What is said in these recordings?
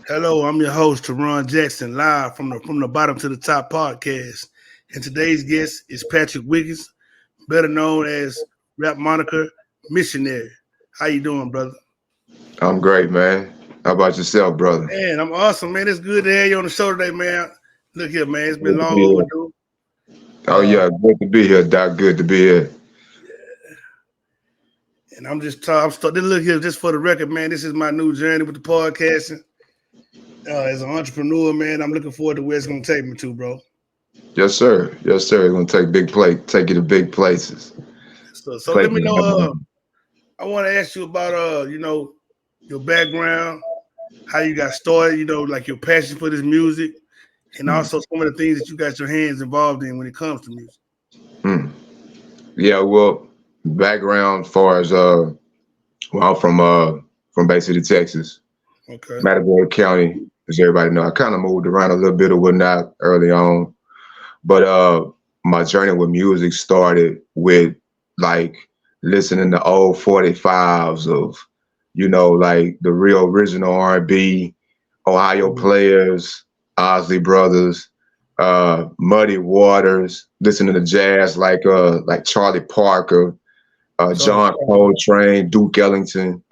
Hello, I'm your host, Teron Jackson, live from the bottom to the top podcast. And today's guest is Patrick Wiggins, better known as rap moniker Michinurri. How you doing, brother? I'm great, man. How about yourself, brother? Man, I'm awesome, man. It's good to have you on the show today, man. Look here, man. It's been Good to long be here. overdue. Oh Uh, yeah, good to be here, Doc. Good to be here. and I'm just talking. I'm starting. Look here, just for the record, man. This is my new journey with the podcasting. As an entrepreneur, man, I'm looking forward to where it's gonna take me to, bro. Yes, sir. Yes, sir. It's gonna take you to big places. So let Places me you never know. been. I want to ask you about your background, how you got started, like your passion for this music, and Mm, also some of the things that you got your hands involved in when it comes to music. mm. Yeah, well, background as far as well, I'm from Bay City, Texas, Okay. Matagorda County, as everybody know. I kind of moved around a little bit or whatnot early on, but my journey with music started with like listening to old 45s of, like the real original R&B, Ohio Mhm. Players, Osley Brothers, Muddy Waters, listening to jazz like Charlie Parker, Charlie John Parker. Coltrane, Duke Ellington,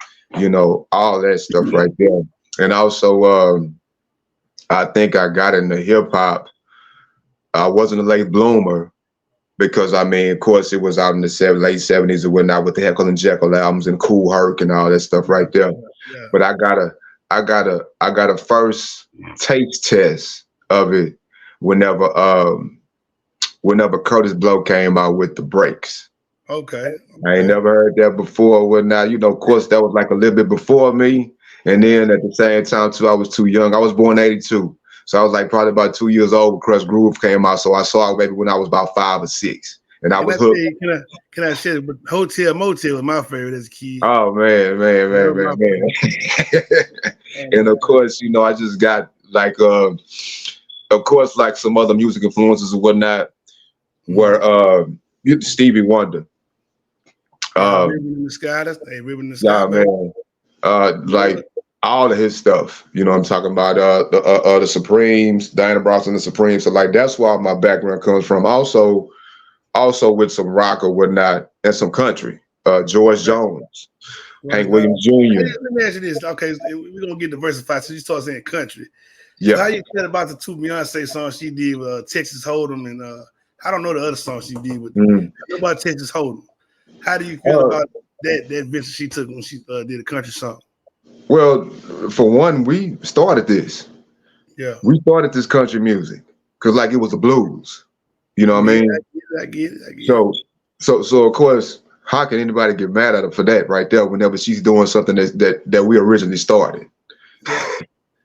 all that stuff right there. And also, I think I got into hip hop. I wasn't a late bloomer because I mean, of course, it was out in the late '70s or whatnot with the Heckle and Jekyll albums and Cool Herc and all that stuff Yeah, right there. yeah. But I got a first taste test of it whenever whenever Curtis Blow came out with the breaks. Okay. I ain't Okay. never heard that before or whatnot. Of course, that was like a little bit before me. And then at the same time, too, I was too young. I was born '82. So I was like probably about 2 years old when Crush Groove came out. So I saw it maybe when I was about 5 or 6. And I Can I was tell hooked. you? Can I share? But Hotel Motel was my favorite as a kid. Oh man, man, That man, was my man, favorite. man. Oh And my of god. course, I just got like of course like some other music influences and whatnot Mhm. were Stevie Wonder. Yeah, Um Ribbon in the Sky. That's a Ribbon in the Sky, yeah, baby. man. Yeah. Like all of his stuff. I'm talking about the Supremes, Diana Ross and the Supremes. So like that's where my background comes from. Also with some rock or whatnot and some country. George Okay. Jones, Well, Hank now, Williams Jr. let me ask you this. Okay, so we're gonna get diversified. So you start saying country. So how Yeah. you feel about the two Beyonce songs she did with Texas Hold'em and I don't know the other songs she did with. Mm. I know about Texas Hold'em. How do you feel Uh, about that venture she took when she did a country song? well, for one, we started this. Yeah, We started this country music because like it was the blues. You know I what I mean, mean? I get it, I get it. So so of course, how can anybody get mad at her for that right there whenever she's doing something that we originally started? Yeah,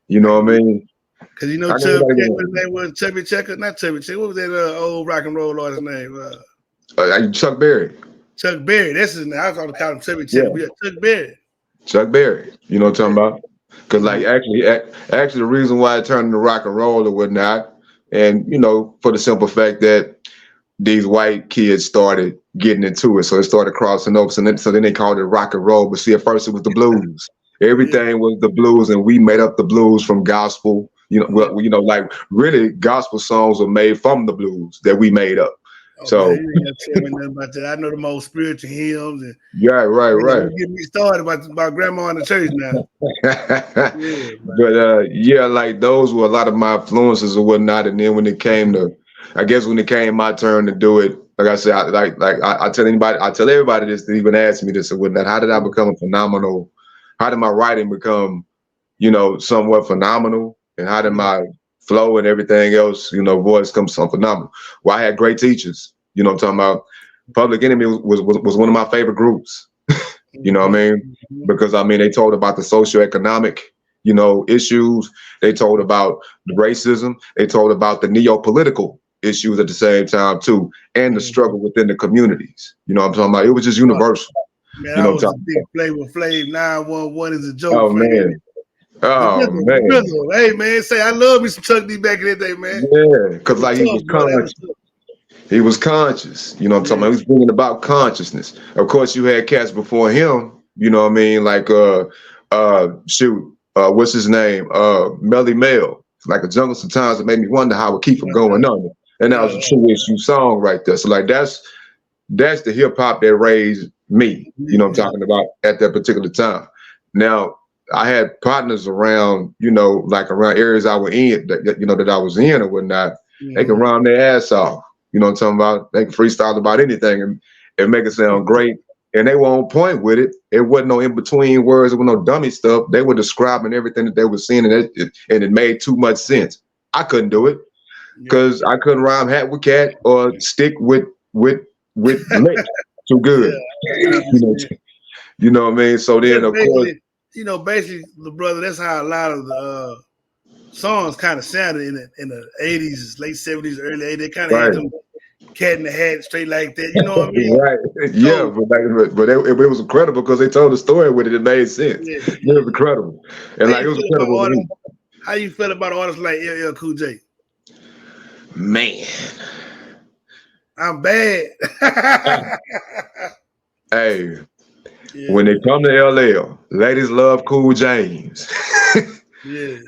You I know what I get it. mean? Cause I can Chubby Checker, anybody what his name was Chubby Checker, not Chubby Checker. What was that old rock and roll artist name? Chuck Berry. Chuck Berry. That's his name. I was gonna call him Chubby Checker, but Yeah, yeah, Chuck Berry. Chuck Berry. You know what I'm talking about? Because like Mm-hmm. actually the reason why I turned into rock and roll or whatnot, and for the simple fact that these white kids started getting into it. So it started crossing over. So then they called it rock and roll. But see, at first it was the blues. Yeah. Everything was the blues, and we made up the blues from gospel. Yeah. Like really gospel songs were made from the blues that we made up. Oh man, So you ain't gotta tell me nothing about that. I know the most spiritual hymns, and yeah, right, you right. don't get me started about grandma in the church now. Yeah, But yeah, like those were a lot of my influences or whatnot. And then when it came to, I guess when it came my turn to do it, like I said, I tell everybody this that even ask me this or whatnot. How did I man. become a phenomenal? How did my writing become, somewhat phenomenal? And how did Yeah. my flow and everything else, voice come some phenomenal? Well, I had great teachers. You know what I'm talking about? Public Enemy was one of my favorite groups. You know what Mhm. I mean? Mhm. Because I mean, they told about the socioeconomic, issues. They told about the racism. They told about the neo-political issues at the same time too, and the Mhm. struggle within the communities. You know what I'm talking about? It was just Oh, universal. man, You I know what was I'm a talking big about? Flavor Flav 911 is a joke Oh fan. man. The Oh rhythm, the man. rhythm. Hey man, say I love me some Chuck D back in that day, man. Yeah, That because was like he tough, was bro. That was conscious. tough. He was conscious. You know what I'm talking Yeah. about? He was bringing about consciousness. Of course, you had cats before him. You know what I mean? Like shoot. what's his name? Melly Mel. Like a jungle sometimes it made me wonder how it keep from going under. And that was a true issue song right there. So like that's the hip hop that raised me, you know what I'm talking about, at that particular time. Now I had partners around, you know, like around areas I was in that I was in or whatnot. They can rhyme their ass off. You know what I'm talking about? They can freestyle about anything and make it sound great. And they were on point with it. It wasn't no in between words. There was no dummy stuff. They were describing everything that they were seeing, and it made too much sense. I couldn't do it because I couldn't rhyme hat with cat or stick with lick too good. You know what I mean? So then, of course, basically, the brother. That's how a lot of the songs kind of sounded in the 80s, late 70s, early 80s. They kind of had them cat in the hat straight like that. You know what I mean? Right. Yeah, but it was incredible because they told the story with it. It made sense. Yeah. It was incredible. And like it was incredible. How you feel about artists like LL Cool J? Man. I'm bad. Hey. Yeah. When they come to LL, ladies love Cool James. Yeah.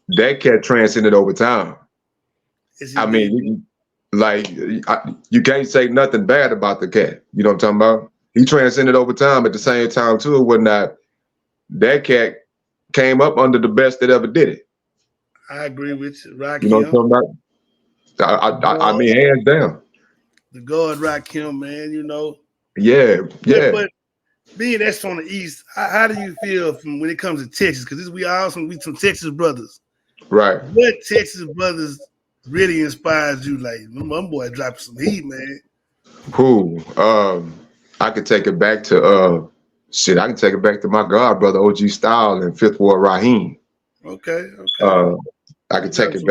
That cat transcended over time. I mean, you can't say nothing bad about the cat. You know what I'm talking about? He transcended over time. At the same time, too, it was not. That cat came up under the best that ever did it. I agree with you. Rakim. You know what I'm talking about? I mean, hands down. The God Rakim, man. You know. Yeah. But being that's from the East, how do you feel from when it comes to Texas? Because we some Texas brothers. Right. What Texas brothers really inspires you? Like, my boy dropping some heat, man. Who? I could take it back to I can take it back to my god brother OG Style and Fifth Ward Raheem. Okay. I could take it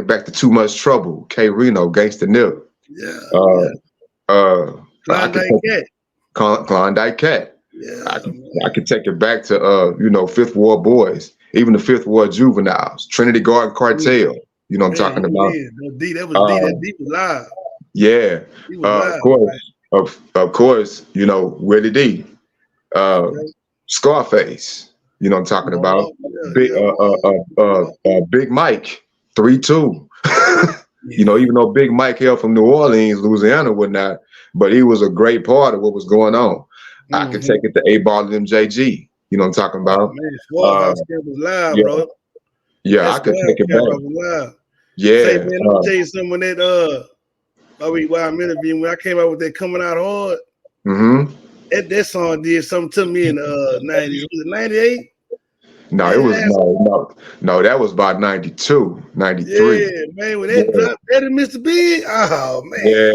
back to Too Much Trouble, K Reno, Gangsta Nip. Klondike Cat. Yeah. I could take it back to Fifth Ward Boys, even the Fifth Ward Juveniles, Trinity Garden Cartel. You know what I'm talking about? That deep was live. Yeah. Of course, Willie D. Scarface. You know what I'm talking about? Big Mike, 3-2. Even though Big Mike hailed from New Orleans, Louisiana, whatnot, but he was a great part of what was going on. I could take it to A-Ball and MJG. You know what I'm talking about? Was live, bro. Yeah, I could take it back. Yeah. Say, man, let me tell you something. When while I'm interviewing, when I came out with that Coming Out Hard, that song did something to me in the 90s. Was it 98? No, it was no. That was about 92, 93. Yeah, man. When that dropped, that and Mr. Big, oh man. Yeah.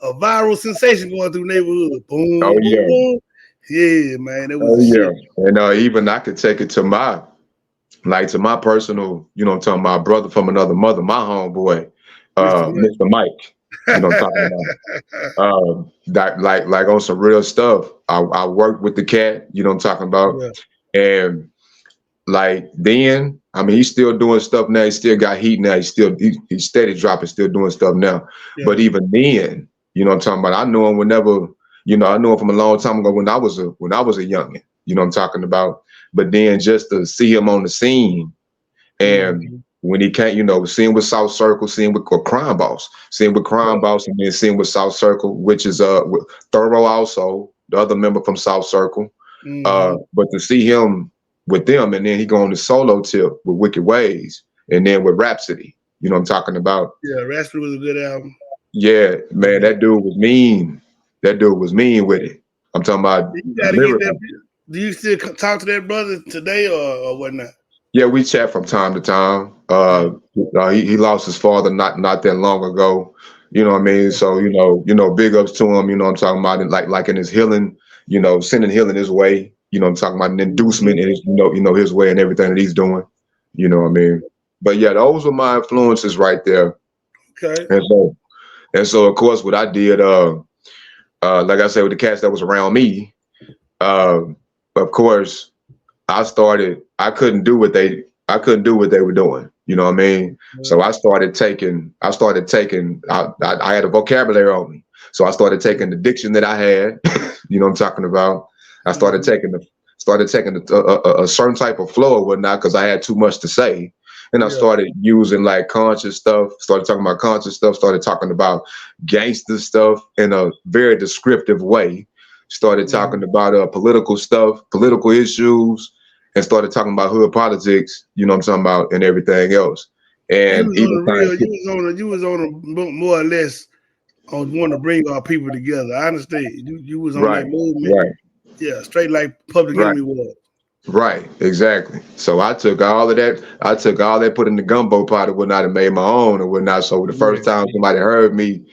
A viral sensation going through the neighborhood. Boom, boom. Yeah, man. It was shit. And even I could take it to my personal, I'm talking about brother from another mother, my homeboy, Mr. Mike. You know what I'm talking about? Like on some real stuff. I worked with the cat, you know what I'm talking about? Yeah. And like then, I mean, he's still doing stuff now. He still got heat now. He's steady dropping, still doing stuff now. Yeah. But even then, you know what I'm talking about? I knew him whenever, I knew him from a long time ago when I was a youngin', you know what I'm talking about? But then just to see him on the scene and when he came, seeing with South Circle, seeing with Crime Boss, and then seeing with South Circle, which is with Thorough also, the other member from South Circle. But to see him with them, and then he go on the solo tip with Wicked Ways, and then with Rhapsody, you know what I'm talking about? Yeah, Rhapsody was a good album. Yeah, man, that dude was mean. That dude was mean with it. I'm talking about. Do you still talk to that brother today or whatnot? Yeah, we chat from time to time. He lost his father not that long ago. You know what I mean? So, big ups to him, you know what I'm talking about, and like in his healing, sending healing his way, you know what I'm talking about, an inducement in his, his way and everything that he's doing. You know what I mean? But yeah, those were my influences right there. Okay. And so of course what I did, like I said, with the cats that was around me, of course, I couldn't do what they were doing. You know what I mean? So I started taking, I had a vocabulary on me. So I started taking the diction that I had, you know what I'm talking about? I started started taking a certain type of flow or whatnot because I had too much to say. And I Yeah. started using like conscious stuff, started talking about conscious stuff, started talking about gangster stuff in a very descriptive way, started talking about political stuff, political issues, and started talking about hood politics, you know what I'm talking about, and everything else. You And was even on the real. You was on a more or less on wanting to bring our people together. I understand. You was on that right, movement. right, Yeah, straight like Public right. Enemy was. Right, exactly. So I took all of that. I took all that, put in the gumbo pot and whatnot, and made my own and whatnot. So the first Yeah. time somebody heard me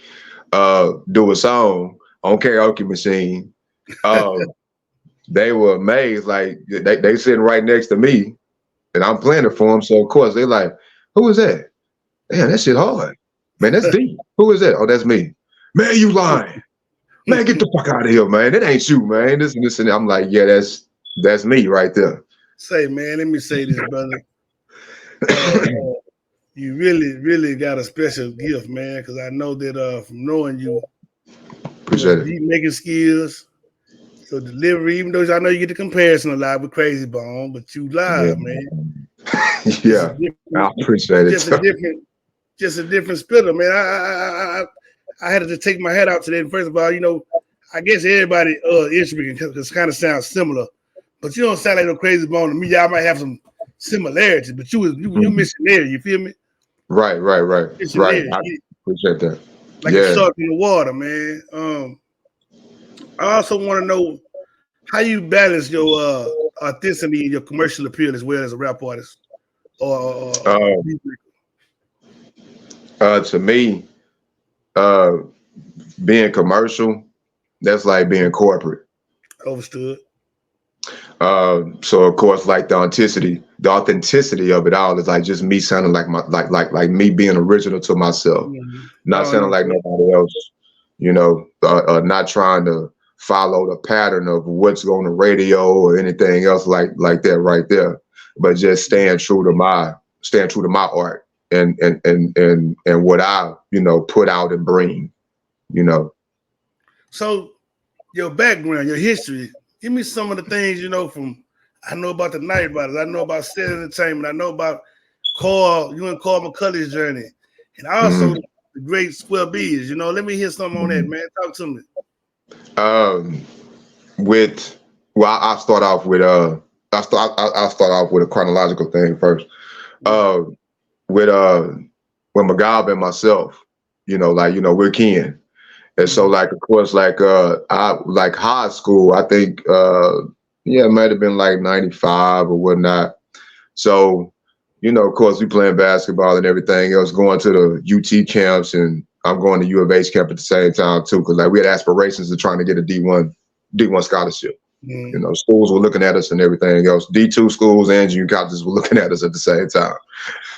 do a song on karaoke machine, uh, they were amazed. Like they sitting right next to me, and I'm playing it for them. So of course they like, who is that? Damn, that shit hard. Man, that's deep. Who is that? Oh, that's me. Man, you lying. Man, get the fuck out of here, man. That ain't you, man. This and this and that. I'm like, yeah, that's me right there. Say, man, let me say this, brother. You really got a special gift, man, because I know that from knowing you, your Appreciate it. beat making skills, your delivery, even though I know you get the comparison a lot with Crazy Bone, but you Yeah. live, man. Just a Yeah, I different, appreciate it. just a different spitter, man. I had to take my hat out today. First of all, I guess everybody instrument can kind of sound similar, but you don't sound like no Crazy Bone to me. Y'all might have some similarities, but you missionary. You feel me? Right. Missionary, I appreciate that. like a Yeah. shark in the water, man. I also want to know how you balance your authenticity and your commercial appeal as well as a rap artist or Uh, to me, uh, being commercial, that's like being corporate. overstood. So of course, like the authenticity of it all is like just me sounding like like me being original to myself, Mm-hmm. not sounding like nobody else. Not trying to follow the pattern of what's on the radio or anything else like that right there, but just staying true to my art and what I put out and bring. So your background, your history. Give me some of the things from. I know about the Night Riders. I know about Set Entertainment. I know about you and Carl McCulley's journey, and also Mhm. the great Square Bees. Let me hear something on that, man. Talk to me. Um, with I'll start off with I'll start off with a chronological thing first. Uh, with with Magab and myself, we're kin. And so like of course I like high school, I think it might have been like 95 or whatnot. So, of course we playing basketball and everything else, going to the UT camps, and I'm going to U of H camp at the same time too, because like we had aspirations of trying to get a D1 scholarship. Schools were looking at us and everything else. D2 schools and junior colleges were looking at us at the same time.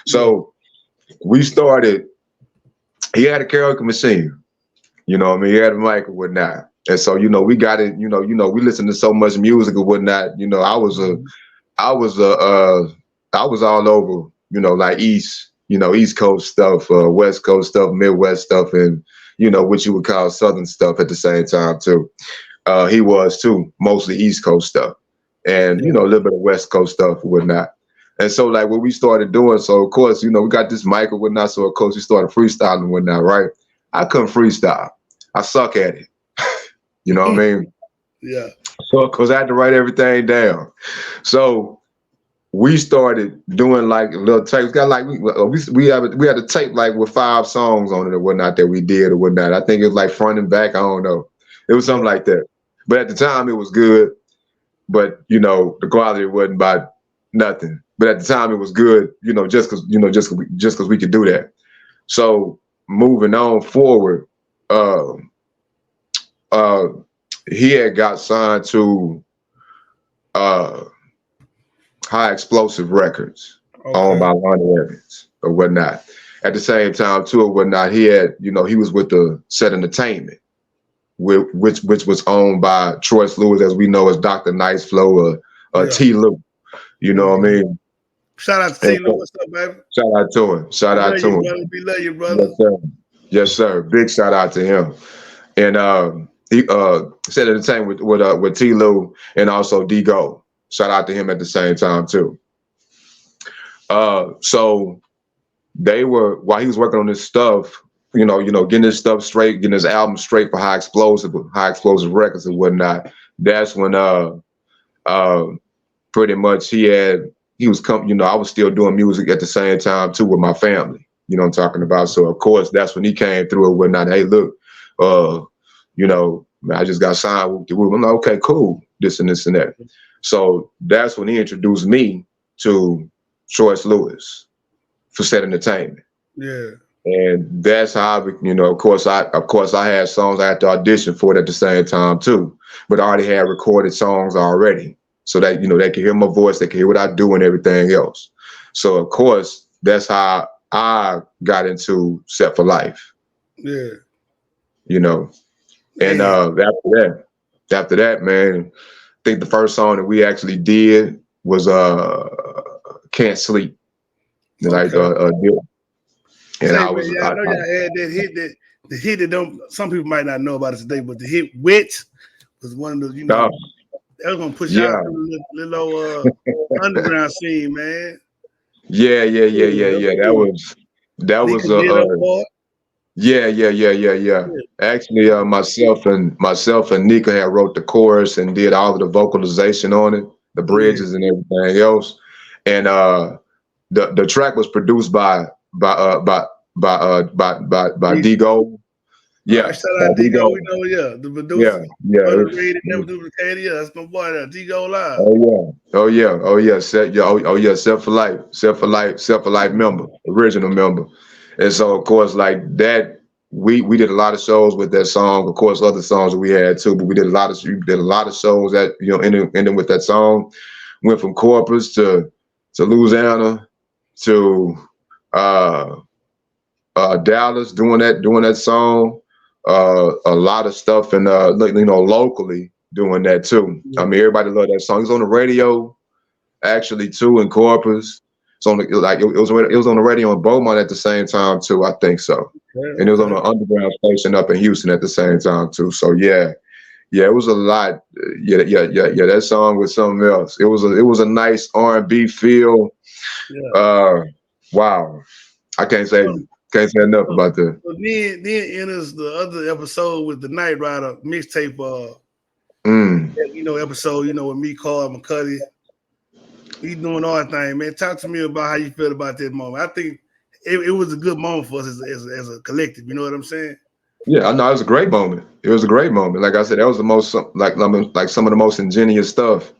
So we started, he had a karaoke machine. You know what I mean? He had a mic or whatnot. And so, we got it, we listened to so much music or whatnot. I was all over, like East Coast stuff, West Coast stuff, Midwest stuff, and, what you would call Southern stuff at the same time too. He was too, mostly East Coast stuff and, a little bit of West Coast stuff or whatnot. And so like what we started doing, so of course, we got this mic or whatnot. So of course we started freestyling and whatnot, right? I couldn't freestyle. I suck at it. You know what I mean? Yeah. So because I had to write everything down. So we started doing like little tapes. Got like we had a tape like with 5 songs on it or whatnot that we did or whatnot. I think it was like front and back. I don't know. It was something like that. But at the time it was good. But the quality wasn't by nothing. But at the time it was good. Just because we could do that. So moving on forward, he had got signed to High Explosive Records, owned by Lonnie Evans or whatnot. At the same time, too, or whatnot, he had, he was with the Set Entertainment, which was owned by Troy Lewis, as we know as Dr. Nice Flow or T. Lou. You know what I mean? Shout out to T. Lou. What's up, baby? Shout out to him. Shout out to him. We love you, brother. Yes, sir. Yes, sir. Big shout out to him. And he Set Entertainment with T. Lou and also D-Go. shout out to him at the same time too. So they were, while he was working on this stuff, getting his stuff straight, getting his album straight for high explosive records and whatnot. That's when pretty much he was I was still doing music at the same time too with my family. You know what I'm talking about? So of course that's when he came through and whatnot. Hey, look, man, I just got signed with the group. I'm like, okay, cool, this and this and that. So that's when he introduced me to Choice Lewis for Set Entertainment. Yeah. And that's how of course I had songs I had to audition for it at the same time too. But I already had recorded songs already. So that they can hear my voice, they can hear what I do and everything else. So of course that's how I got into Set for Life. Yeah. And after that, man, I think the first song that we actually did was Can't Sleep. Like and I was I know y'all had that hit the hit that some people might not know about it today, but the hit Witch was one of those, that was gonna push out through the little underground scene, man. Yeah. That was Yeah. Actually, myself and Nika had wrote the chorus and did all of the vocalization on it, the bridges and everything else. And the track was produced by D-Gold. Yeah, shout out D-Gold. The producer. Yeah. Never duplicated. Yeah, that's my boy. D-Gold Live. Oh yeah. Set for Life member, original member. And so of course, like that, we did a lot of shows with that song. Of course, other songs that we had too, but we did a lot of shows that ending with that song. Went from Corpus to Louisiana to Dallas doing that song. A lot of stuff and locally doing that too. I mean, everybody loved that song. It's on the radio actually too in Corpus. It's on it was on the radio in Beaumont at the same time too. I think so. And it was on an underground station up in Houston at the same time too. So yeah, it was a lot. Yeah. That song was something else. It was a nice R&B feel. Yeah. Wow, I can't say enough about that. So then enters the other episode with the Night Rider mixtape. Episode. With me, Carl McCuddy. We doing our thing, man. Talk to me about how you feel about that moment. I think it was a good moment for us as a collective. You know what I'm saying? Yeah, I know it was a great moment. It was a great moment. Like I said, that was the most like some of the most ingenious stuff,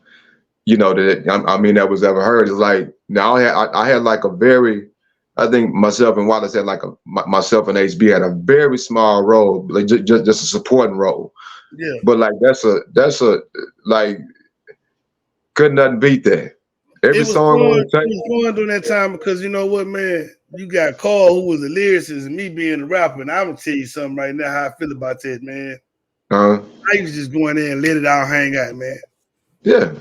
that was ever heard. It's like now I had like a very, I think myself and Wallace had myself and HB had a very small role, like just a supporting role. Yeah. But like that's a like couldn't nothing beat that. Every song on the tape. It was fun during that time because you know what, man? You got Carl, who was the lyricist, and me being the rapper. And I'm gonna tell you something right now, how I feel about that, man. I used to just go in there and let it all hang out, man. Yeah.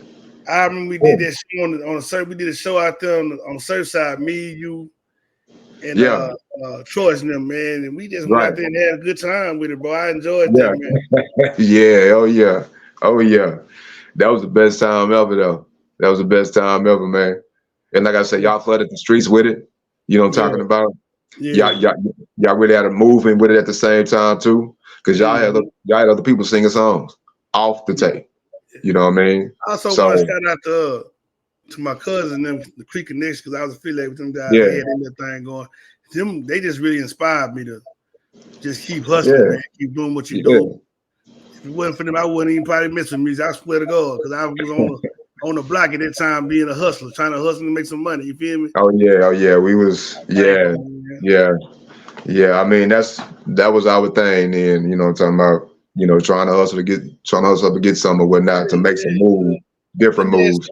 I remember we did that show on the surf. We did a show out there on the surf side, me, you, and Troy's and them, man. And we just went out there and had a good time with it, bro. I enjoyed that, man. Yeah. Oh yeah. That was the best time ever, though. That was the best time ever, man. And like I said, y'all flooded the streets with it. You know what I'm talking about? Yeah. Y'all really had a movement with it at the same time too, because y'all had other people singing songs off the tape. You know what I mean? I also want to shout out to my cousin them, the Creek Connection, because I was affiliated with them guys. They had that thing going. They just really inspired me to just keep hustling, man. Keep doing what you do. If it wasn't for them, I wouldn't even probably miss some music. I swear to God, because I was on the block at that time being a hustler, trying to hustle and make some money. You feel me? Oh yeah. We was yeah. I mean that was our thing then, you know what I'm talking about. Trying to hustle to get some or whatnot to make some moves, different moves.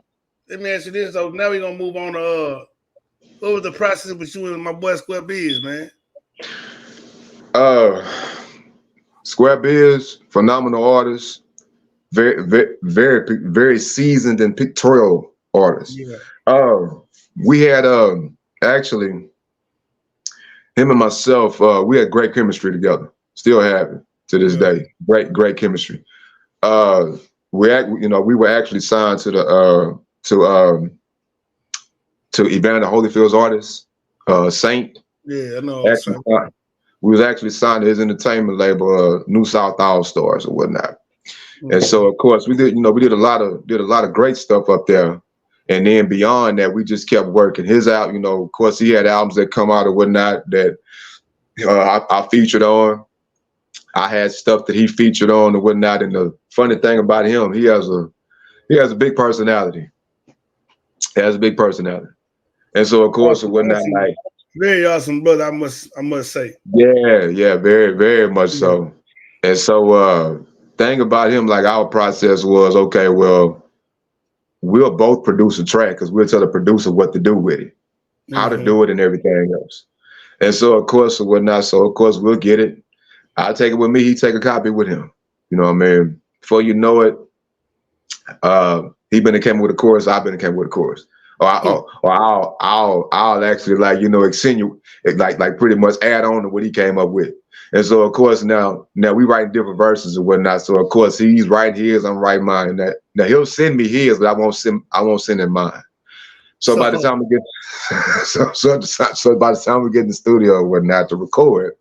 Let me ask you this though. Now we're gonna move on to what was the process with you and my boy Square Biz, man? Square Biz, phenomenal artist, very, very, very, very seasoned and pictorial artist. Yeah. We had actually him and myself. We had great chemistry together. Still have it to this day. Great chemistry. We were actually signed to to Evander Holyfield's artist, Saint. Yeah, I know. Actually, we was actually signed to his entertainment label, New South All Stars or whatnot. And so, of course, we did a lot of great stuff up there. And then beyond that, we just kept working his out. Of course, he had albums that come out or whatnot that I featured on. I had stuff that he featured on and whatnot. And the funny thing about him, he has a big personality. He has a big personality. And so, of course, it whatnot like very awesome brother, I must say. Yeah, very, very much so. And so, thing about him, like our process was, okay, well, we'll both produce a track because we'll tell the producer what to do with it, how to do it, and everything else. And so, of course, or whatnot. So, of course, we'll get it. I'll take it with me. He take a copy with him. You know what I mean? Before you know it, he been and came with a chorus. I've been and came with a chorus. Or I'll actually insinuate, like pretty much add on to what he came up with. And so, of course, now we writing different verses and whatnot. So, of course, he's writing his, I'm writing mine. Now he'll send me his, but I won't send him mine. So by the time we get, so by the time we get in the studio and whatnot to record,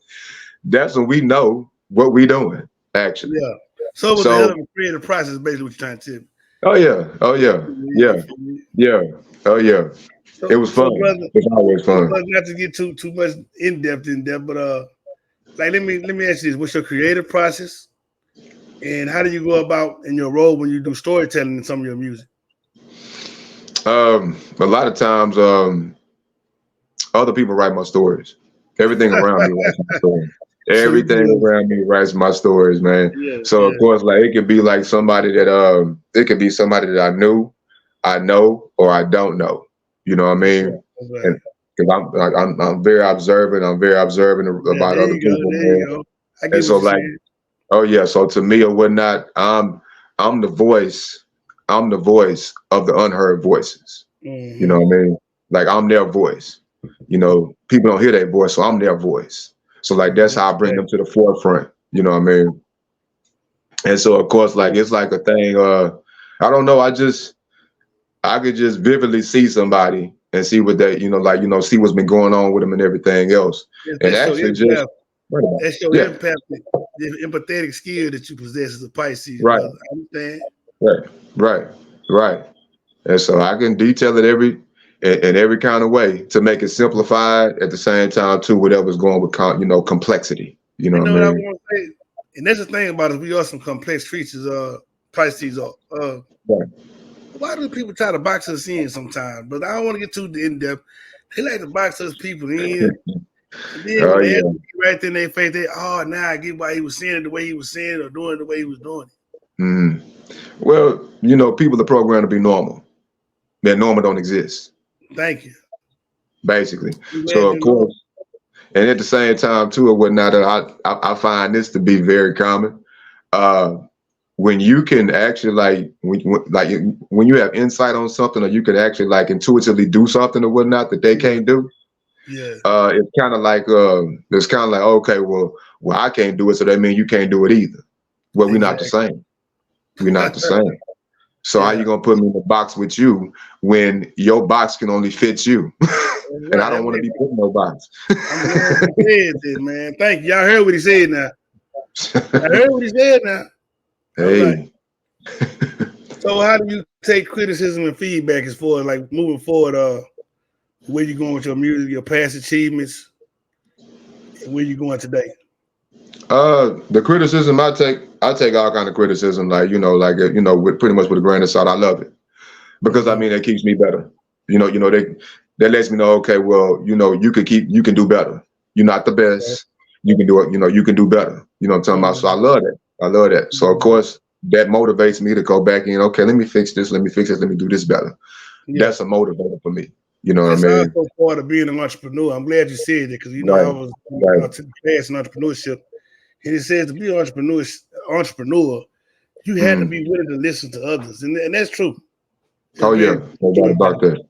that's when we know what we doing actually. Yeah. So it was a hell of a creative process, basically what you're trying to tell me. Oh yeah. Oh yeah. It was fun. Brother, it's always fun. Not to get too much in depth, but like let me ask you this: what's your creative process, and how do you go about in your role when you do storytelling in some of your music? A lot of times, other people write my stories. Everything around me writes my stories. Everything around me writes my stories, man. Yeah, so of course, like it could be like somebody that it could be somebody that I knew, I know, or I don't know. You know what I mean? Right. Because I'm very observant. I'm very observant about other people. And so like, oh yeah. So to me or whatnot, I'm the voice. I'm the voice of the unheard voices. You know what I mean? Like I'm their voice. People don't hear their voice, so I'm their voice. So like that's how I bring them to the forefront. You know what I mean? And so of course, like it's like a thing. I don't know. I could just vividly see somebody and see what they, see what's been going on with them and everything else. And actually just that's your empathic, the empathetic skill that you possess as a Pisces. Right. Brother. I understand. Right. And so I can detail it in every kind of way to make it simplified at the same time too, whatever's going with complexity. You know what I mean? I want to say, and that's the thing about it. We are some complex creatures. Pisces are. Right. Why do people try to box us in sometimes? But I don't want to get too in depth. They like to box us people in. And then when they right in their face, now I get why he was saying it the way he was saying it or doing it the way he was doing it. Mm-hmm. Well, people are programmed to be normal. That normal don't exist. Thank you. Basically. So of course, and at the same time too, or whatnot, I find this to be very common. When you can actually when you have insight on something, or you can actually like intuitively do something or whatnot that they can't do. Yeah. It's kind of like okay, well I can't do it, so that means you can't do it either. Well, we're not the same. We're not the same. So how you gonna put me in the box with you when your box can only fit you? And I don't want to be put in no box. I'm glad you said that, man. Thank you. Y'all heard what he said now. I heard what he said now. Hey. So how do you take criticism and feedback as far as like moving forward, where you going with your music, your past achievements, and where you going today? The criticism I take all kind of criticism, with pretty much with a grain of salt. I love it because I mean it keeps me better. That lets me know, okay, well, you can do better. You're not the best. You can do it. You can do better. You know what I'm talking about? So I love that. So of course that motivates me to go back in. Okay, let me fix this. Let me do this better. Yeah. That's a motivator for me. You know what I mean? That's also part of being an entrepreneur. I'm glad you said that because I was took a class in entrepreneurship. And it says to be an entrepreneur, you had to be willing to listen to others. And that's true. Oh, yeah. No doubt about that.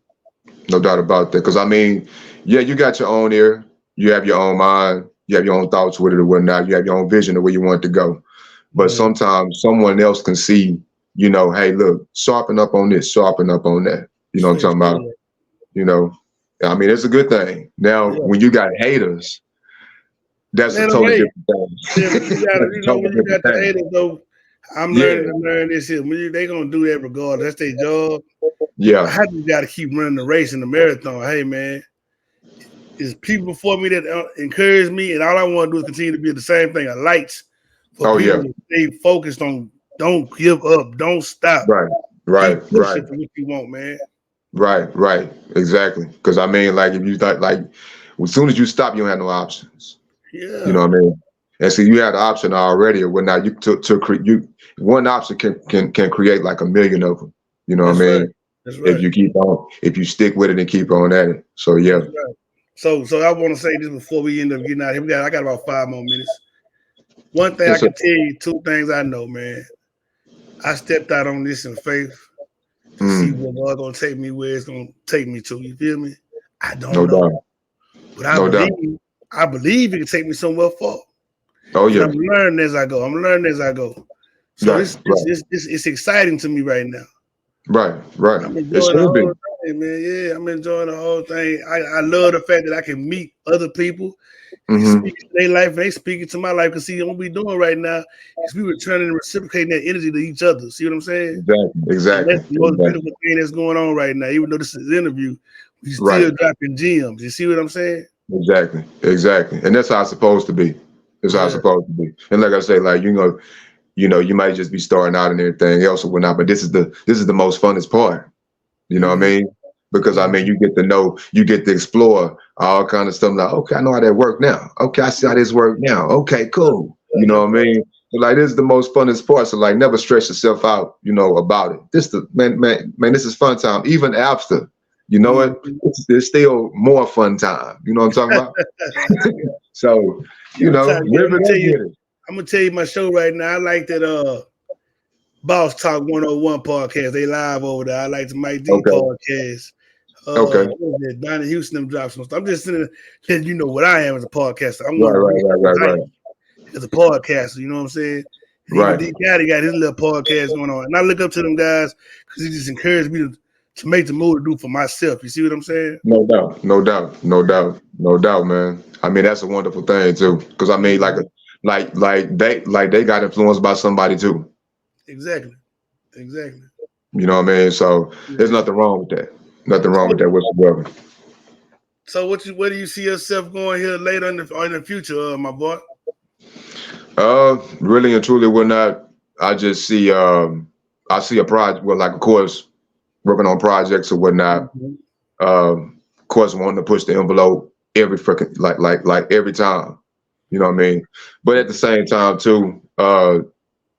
No doubt about that. Because, I mean, yeah, you got your own ear. You have your own mind. You have your own thoughts with it or whatnot. You have your own vision of where you want it to go. But sometimes someone else can see you know, hey, look, sharpen up on this, sharpen up on that. You know what I'm talking about? You know, I mean, it's a good thing. Now, when you got haters, that's a Let them totally hate. different Yeah, thing. but you gotta, That's a you know, totally when you got different the thing. haters though, I'm Yeah, learning to learn this shit. They gonna do that regardless. That's their job. yeah. I just gotta keep running the race in the marathon. Hey man, it's people before me that encourage me, and all I want to do is continue to be the same thing. A light for Oh people yeah. to stay focused on. Don't give up. Don't stop. Right, right, Keep right, pushing for what you want, man. right, right. Exactly. Because I mean, like, if you like, as soon as you stop, you don't have no options. You Yeah, know what I mean? And so you had the option already or whatnot. You you one option can create like a million of them. You know what that's I right. mean? That's If right. you keep on, if you stick with it and keep on at it. So yeah. That's right. So I want to say this before we end up getting out here. I got about 5 more minutes. One thing I Yes, sir. can tell you, two things I know, man. I stepped out on this in faith to see Mm, where God gonna take me, where it's gonna take me to. You feel me? I don't no know, doubt. but No doubt. I believe it can take me somewhere far, Oh and yeah. I'm learning as I go. I'm learning as I go. So Right, it's right, it's it's, it's, it's exciting to me right now. right, right. I'm It enjoying the should be. whole thing, man. Yeah, I'm enjoying the whole thing. I love the fact that I can meet other people and Hmm. speak to their life, and they speaking to my life. Because see, what we doing right now is we returning and reciprocating that energy to each other. See what I'm saying? Exactly. And Exactly. that's the most Exactly. beautiful thing that's going on right now. Even though this is an interview, we Right. still dropping gems. You see what I'm saying? Exactly. Exactly. And that's how it's supposed to be. It's how it's Yeah. supposed to be. And like I say, like you might just be starting out and everything else or whatnot, but this is the most funnest part. You know what I Mm-hmm. mean? Because I mean, Mm-hmm. you get to explore all kind of stuff. Like, okay, I know how that work now. Okay, I see how this work now. Okay, cool. You know That's what I mean? So, like, this is the most funnest part. So like, never stress yourself out. You know about it. This the man. This is fun time. Even after, you know right. what? It's still more fun time. You know what I'm talking about? So, Yo, Ty, yeah, live it or get it. I'm gonna tell you my show right now. I like that Boss Talk 101 podcast. They live over there. I like the Mike D Okay. podcast. Okay. What is it? Donnie Houston them drops some stuff. I'm just sitting there letting you know what I am as a podcaster. I'm Right. gonna Right. reach Right. those Right. Right. heights as a podcaster. You know what I'm saying? And even Right. D Caddy got his little podcast going on, and I look up to them guys because he just encouraged me to make the move to do for myself. You see what I'm saying? No doubt, no doubt, no doubt, no doubt, man. I mean, that's a wonderful thing too, because I mean, Mhm. like they got influenced by somebody too. Exactly. Exactly. You know what I mean? So there's Yeah. nothing wrong with that. Nothing wrong with So, that whatsoever. so where do you see yourself going here later in the future, my boy? Really and truly, we're not. I just see, I see a project. Well, like of course, working on projects or whatnot. Mhm. Of course, wanting to push the envelope every freaking like every time. You know what I mean? But at the same time too,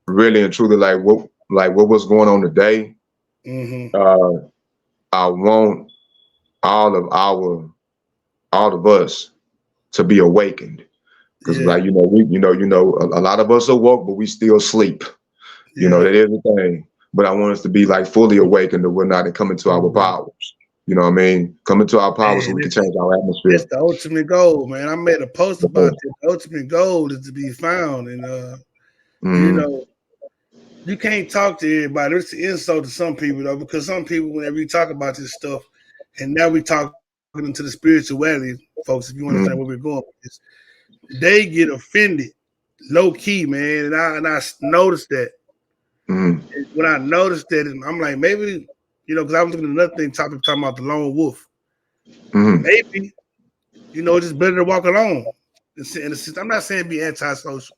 really and truly like what was going on today. Mhm. Uh, I want all of our all of us to be awakened because Yeah. like a lot of us are woke, but we still sleep. You know Yeah. that is the thing. But I want us to be like fully awakened and whatnot and come into our Mhm. powers. You know what I mean? Come into our powers so Man, we can change our this atmosphere. the ultimate goal, man. I made a post about Mhm. this. The ultimate goal is to be found, and you Mhm. know, you can't talk to everybody. It's an insult to some people though, because some people, whenever you talk about this stuff, and now we talking into the spirituality, folks. If you understand where we're Mhm. going with this, they get offended, low key, man. And I noticed that. Mhm. And when I noticed that, I'm like, maybe, because I was looking at another thing, talking about the lone wolf. Mhm. Maybe, it's just better to walk alone. I'm not saying be antisocial.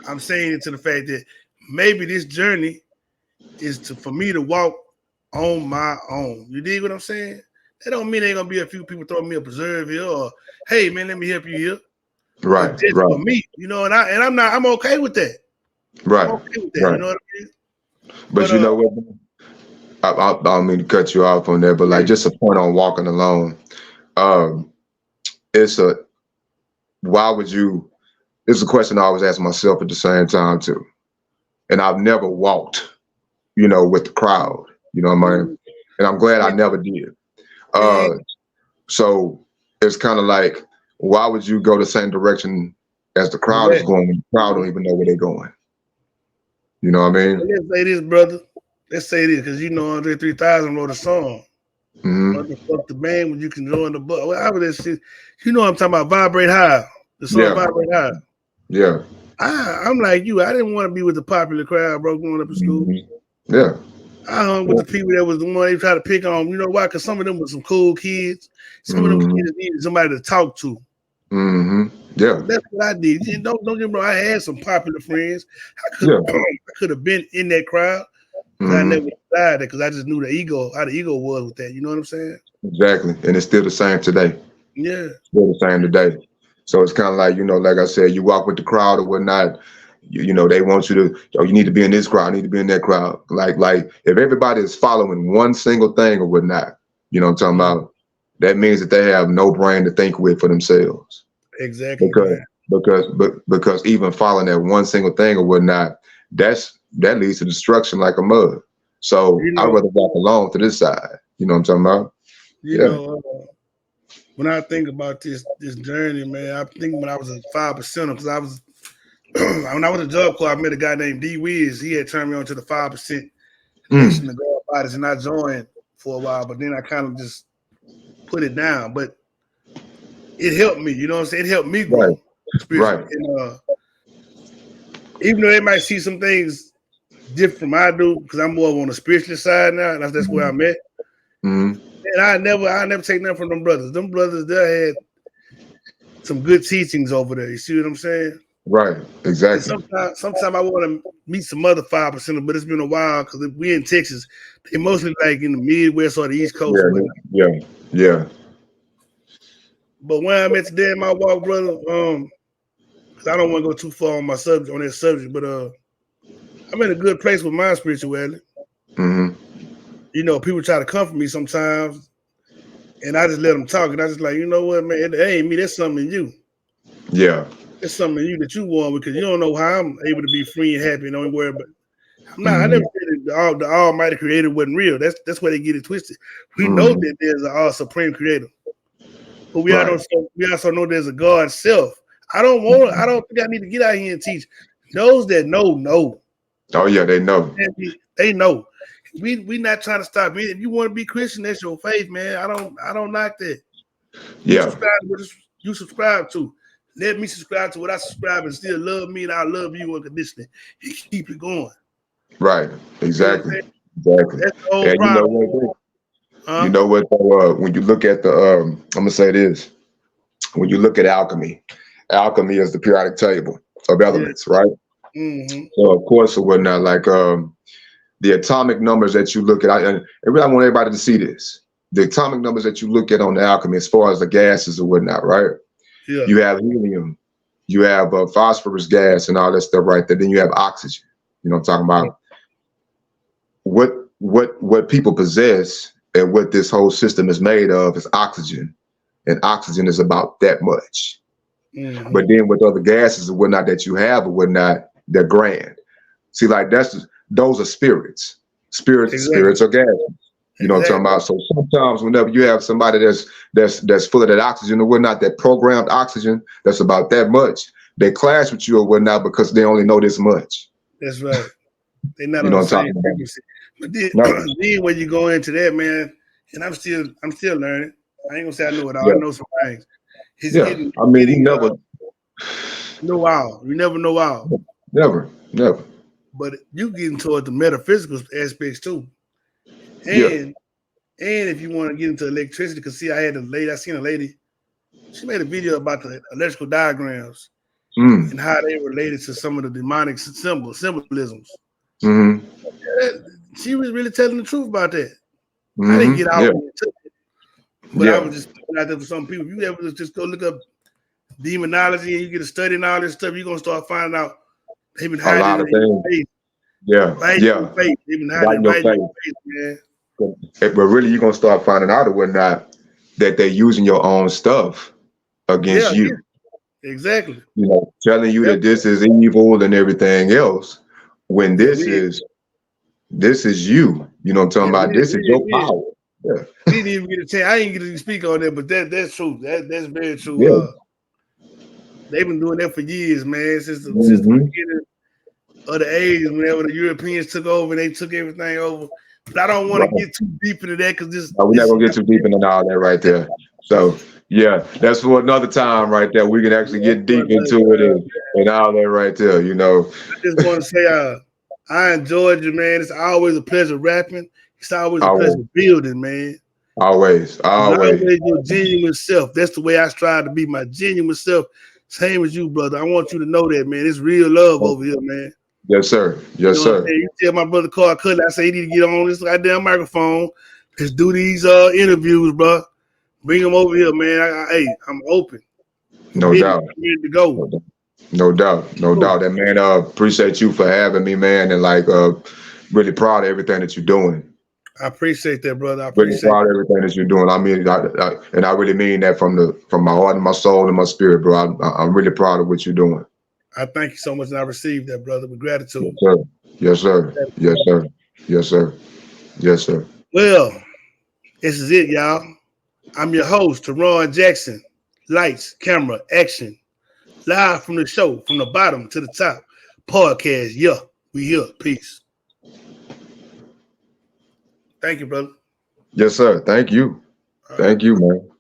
I'm saying it to the fact that maybe this journey is for me to walk on my own. You dig what I'm saying? That don't mean ain't gonna be a few people throwing me a preserve here or hey man, let me help you here. But Right. just Right. for me, I'm okay with that. I'm Right. okay with that. You Right. know what I mean? But But you know what? I don't mean to cut you off on that, but like yeah, just a point on walking alone. Um, it's a why would you? It's a question I always ask myself at the same time too. And I've never walked, with the crowd. You know what I mean? mhm. And I'm glad I me, never did. me, Uh, so it's kind of like, why would you go the same direction as the crowd is correct. going when the crowd don't even know where they're going? You know what I mean? Let's say this, brother. let's say this, because you know Andre 3000 wrote a song. Mm-hmm. What the fuck the band when you can join the book? How would that shit? You know what I'm talking about? Vibrate High. The song Yeah. Vibrate High. Yeah. I'm like you. I didn't want to be with the popular crowd, bro, growing up in school. Mm-hmm. Yeah. I hung with the people that was the one they try to pick on. You know why? Because some of them were some cool kids. Some of them kids needed somebody to talk to. Mm-hmm. Yeah. So that's what I did. Don't get me wrong. I had some popular friends. I could have been in that crowd, but I never decided because I just knew the ego, how the ego was with that. You know what I'm saying? Exactly. And it's still the same today. Yeah. Still the same today. So it's kind of like, like I said, you walk with the crowd or whatnot, they want you to, you need to be in this crowd, need to be in that crowd. Like if everybody is following one single thing or whatnot, you know what I'm talking about, that means that they have no brain to think with for themselves. Exactly. Because even following that one single thing or whatnot, that leads to destruction like a mud. So I'd rather walk alone to this side. You know what I'm talking about? You know, when I think about this journey, man, I think when I was a 5%er, because I was when I was in Job Corps, I met a guy named D Wiz. He had turned me on to the 5% Nation of God Bodies, and I joined for a while, but then I kind of just put it down. But it helped me, you know what I'm saying? It helped me grow spiritually. Right. And even though they might see some things different from I do, because I'm more on the spiritual side now, and that's where I'm at. And I never take nothing from them brothers. Them brothers there had some good teachings over there. You see what I'm saying? Right, exactly. Sometimes I want to meet some other 5%, but it's been a while because we in Texas. They mostly like in the Midwest or the East Coast. Yeah. But when I'm at today in my walk, brother, because I don't want to go too far on that subject, but I'm in a good place with my spirituality. You know, people try to comfort me sometimes, and I just let them talk, and I just like, you know what, man, it ain't me. That's something in you. Yeah. It's something in you that you want because you don't know how I'm able to be free and happy and don't worry about. I'm not. I never said that the Almighty Creator wasn't real. That's where they get it twisted. We know that there's a Supreme Creator, but we also know there's a God Self. I don't think I need to get out here and teach. Those that know. Oh yeah, they know. They know. We not trying to stop it. If you want to be Christian, that's your faith, man. I don't like that. You subscribe to what you subscribe to. Let me subscribe to what I subscribe and still love me, and I love you unconditionally. And keep it going. Right. Exactly. You know exactly. that's the whole problem. You know what? When you look at I'm gonna say this. When you look at alchemy is the periodic table of elements, right? So of course, or whatnot, like the atomic numbers that you look at, and really I want everybody to see this. The atomic numbers that you look at on the alchemy, as far as the gases or whatnot, right? Yeah. You have helium, you have phosphorus gas, and all that stuff right there. Then you have oxygen. You know what I'm talking about? What people possess and what this whole system is made of is oxygen, and oxygen is about that much. But then with other gases or whatnot that you have or whatnot, they're grand. See, like those are spirits. Spirits are gases. You know what I'm talking about? So sometimes whenever you have somebody that's full of that oxygen or whatnot, that programmed oxygen that's about that much, they clash with you or whatnot because they only know this much. That's right. They're not on the same frequency. But then when you go into that, man, and I'm still learning. I ain't gonna say I know it all. I know some things. You never know all. Never. But you getting toward the metaphysical aspects too. And if you want to get into electricity, because see, I seen a lady, she made a video about the electrical diagrams and how they related to some of the demonic symbolisms. She was really telling the truth about that. I didn't get out into it, but I was just putting out there for some people. If you ever just go look up demonology and you get to study and all this stuff, you're gonna start finding out they've been hiding a lot of things. Faith. They've been hiding right in your face, man. But really, you're gonna start finding out or whatnot that they're using your own stuff against you. Yeah. Exactly. You know, telling you that this is evil and everything else, when this is you. You know what I'm talking about? This is your power. Yeah. We didn't even get a chance. I didn't get to speak on that, but that's true. That's very true. They've been doing that for years, man, since the beginning of the 80s whenever the Europeans took over and they took everything over. But I don't want to get too deep into that because this. We're not gonna get too deep into all that right there. So yeah, that's for another time right there. We can actually get deep into it and all that right there. You know. I just want to say, I enjoyed you, man. It's always a pleasure rapping. It's always a pleasure building, man. Always. Always your genuine self. That's the way I strive to be, my genuine self. Same as you, brother. I want you to know that, man. It's real love over here, man. Yes, sir. Yes, sir. You tell my brother Carl Cutler, I say he need to get on this goddamn microphone. Let's do these interviews, bro. Bring them over here, man. I'm open. No doubt. I'm ready to go. No doubt. No doubt. And man, appreciate you for having me, man, and really proud of everything that you're doing. I appreciate that, brother. I really proud of everything that you're doing. I mean, I really mean that from my heart and my soul and my spirit, bro. I'm really proud of what you're doing. I thank you so much, and I received that, brother, with gratitude. Yes, sir. Yes, sir. Yes, sir. Yes, sir. Well, this is it, y'all. I'm your host, Teron Jackson. Lights, camera, action. Live from the show, from the bottom to the top. Podcast, yeah. We here. Peace. Thank you, brother. Yes, sir. Thank you. Thank you, man.